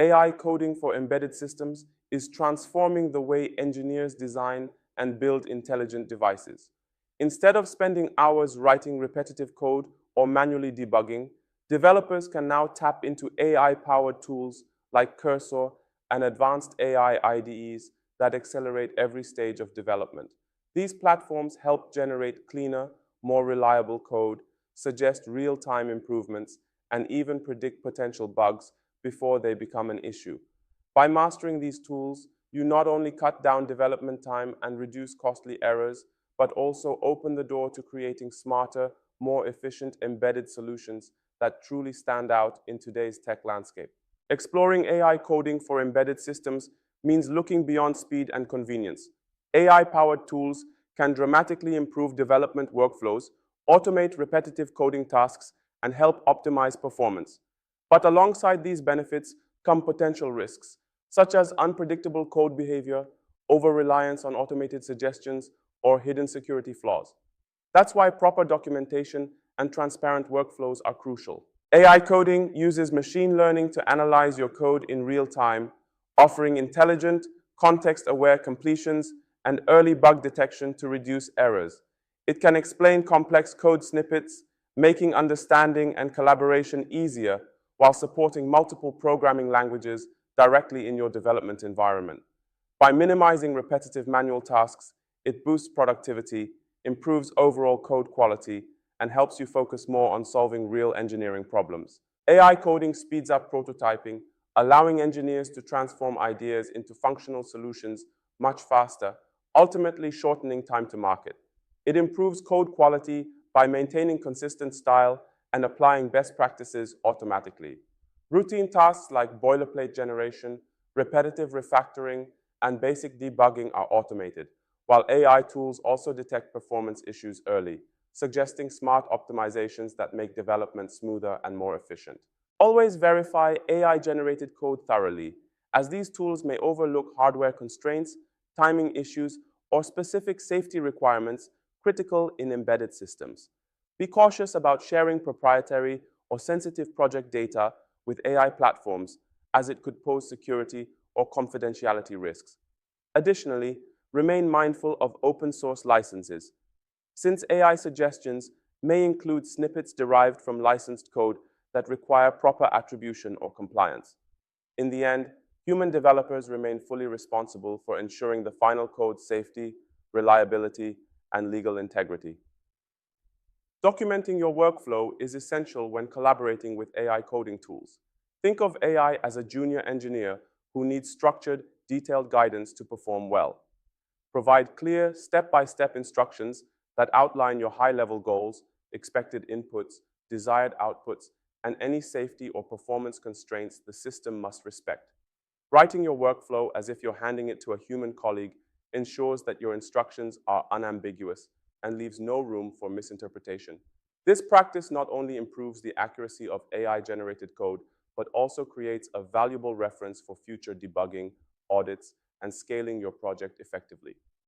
AI coding for embedded systems is transforming the way engineers design and build intelligent devices. Instead of spending hours writing repetitive code or manually debugging, developers can now tap into AI-powered tools like Cursor and advanced AI IDEs that accelerate every stage of development. These platforms help generate cleaner, more reliable code, suggest real-time improvements, and even predict potential bugs before they become an issue. By mastering these tools, you not only cut down development time and reduce costly errors, but also open the door to creating smarter, more efficient embedded solutions that truly stand out in today's tech landscape. Exploring AI coding for embedded systems means looking beyond speed and convenience. AI-powered tools can dramatically improve development workflows, automate repetitive coding tasks, and help optimize performance. But alongside these benefits come potential risks, such as unpredictable code behavior, over-reliance on automated suggestions, or hidden security flaws. That's why proper documentation and transparent workflows are crucial. AI coding uses machine learning to analyze your code in real time, offering intelligent, context-aware completions and early bug detection to reduce errors. It can explain complex code snippets, making understanding and collaboration easier while supporting multiple programming languages directly in your development environment. By minimizing repetitive manual tasks, it boosts productivity, improves overall code quality, and helps you focus more on solving real engineering problems. AI coding speeds up prototyping, allowing engineers to transform ideas into functional solutions much faster, ultimately shortening time to market. It improves code quality by maintaining consistent style and applying best practices automatically. Routine tasks like boilerplate generation, repetitive refactoring, and basic debugging are automated, while AI tools also detect performance issues early, suggesting smart optimizations that make development smoother and more efficient. Always verify AI-generated code thoroughly, as these tools may overlook hardware constraints, timing issues, or specific safety requirements critical in embedded systems. Be cautious about sharing proprietary or sensitive project data with AI platforms, as it could pose security or confidentiality risks. Additionally, remain mindful of open-source licenses, since AI suggestions may include snippets derived from licensed code that require proper attribution or compliance. In the end, human developers remain fully responsible for ensuring the final code's safety, reliability, and legal integrity. Documenting your workflow is essential when collaborating with AI coding tools. Think of AI as a junior engineer who needs structured, detailed guidance to perform well. Provide clear, step-by-step instructions that outline your high-level goals, expected inputs, desired outputs, and any safety or performance constraints the system must respect. Writing your workflow as if you're handing it to a human colleague ensures that your instructions are unambiguous and leaves no room for misinterpretation. This practice not only improves the accuracy of AI-generated code, but also creates a valuable reference for future debugging, audits, and scaling your project effectively.